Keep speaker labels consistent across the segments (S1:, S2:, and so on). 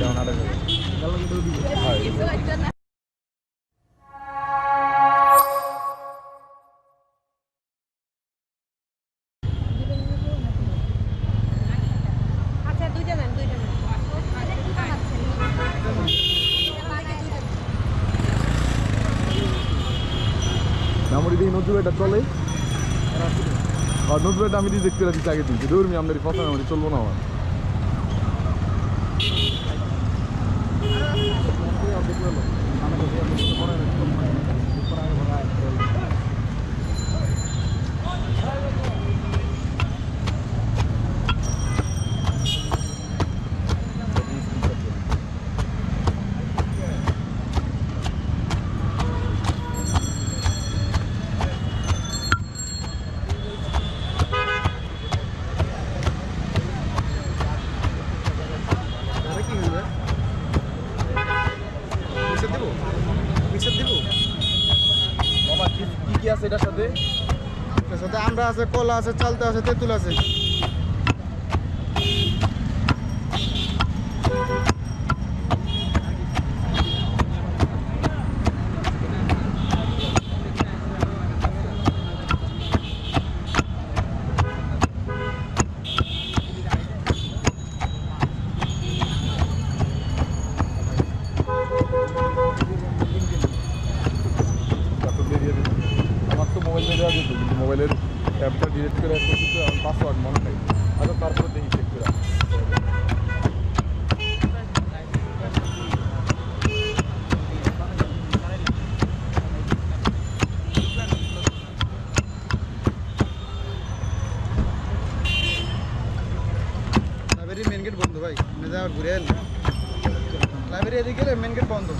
S1: এখন 28,000 আমার এই নতুন এটা চলে আর নতুন এটা আমি রিজেক্ট করে দিচ্ছি আগে দিচ্ছি ধরুন আমাদের কথা আমি চলবো না আমার এটার সাথে আমরা আছে কোলা আছে চালতে আছে তেঁতুল আছে মোবাইলের অ্যাপটা ডিলিট করে কিন্তু আমার পাসওয়ার্ড মনে নাই আচ্ছা তারপরে দেখি চেক করে লাইব্রেরি মেন গেট বন্ধ ভাই মেজা ঘুরে এল লাইব্রেরি এদিকে গেলে মেন গেট বন্ধ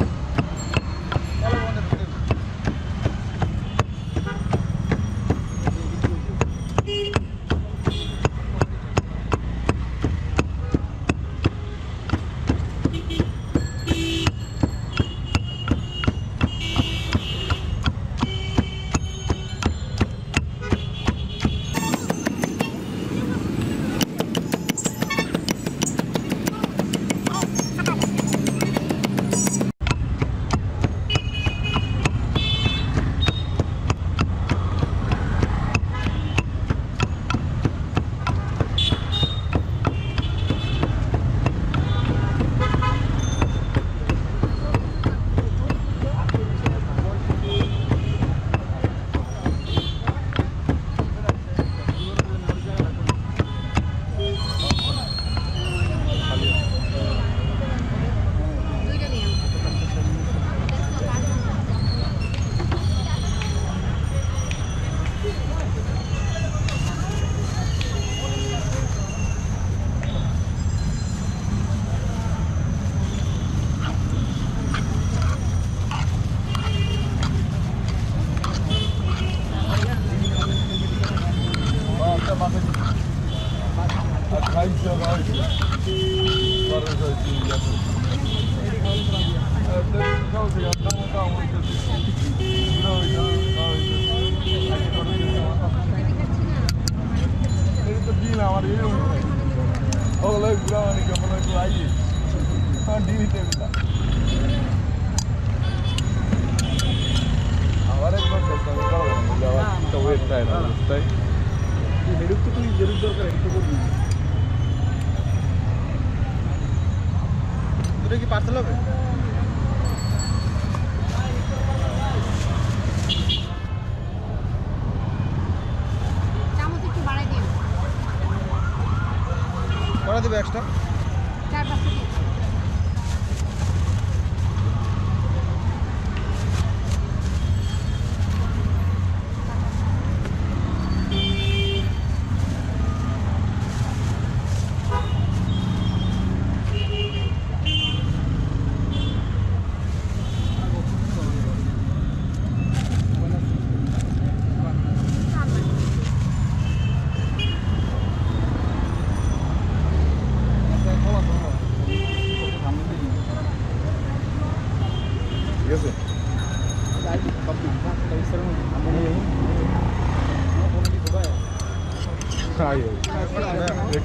S1: কি পার্সেল হবে চামচ একটু বাড়াই দিন করা দিবে এক্সট্রা 4-5 টাকা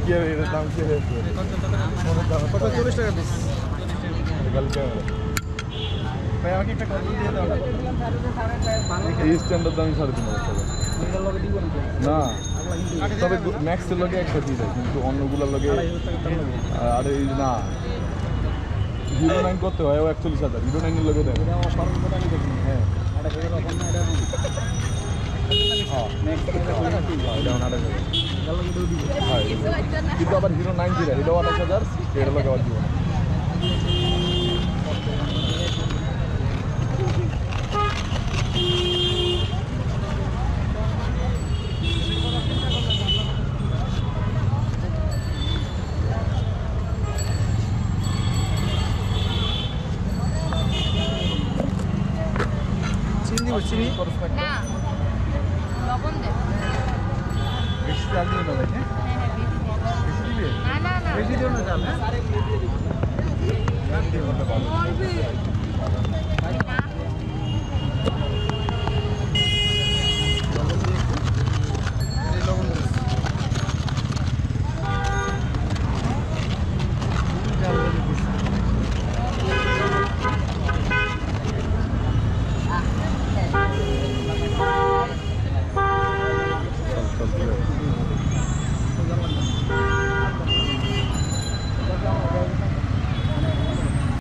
S2: Kira dalam kira. Kota 40 টাকা পিস
S1: কাল ক্যামেরা
S2: ভাই আমাকে একটা কল দিয়ে দাও না
S1: এই স্ট্যান্ডার্ড দামি 3.5 টাকা না তবে ম্যাক্সের লগে একটা দিয়ে দেয় কিন্তু অন্যগুলোর লগে আর এই না হিরো 9 করতে হয় ও 41,000 হিরো 9 এর লগে দেয় হ্যাঁ কিন্তু আবার হিরো 9 দিলে এটাও 28,000 এটা লগে আবার দিব না
S2: চিনি
S3: না লবণ দে
S2: বেশি চাল দিয়ে দাও হ্যাঁ বেশি দিবে
S3: না না না
S2: বেশি দিও না চাল হ্যাঁ
S3: বলবি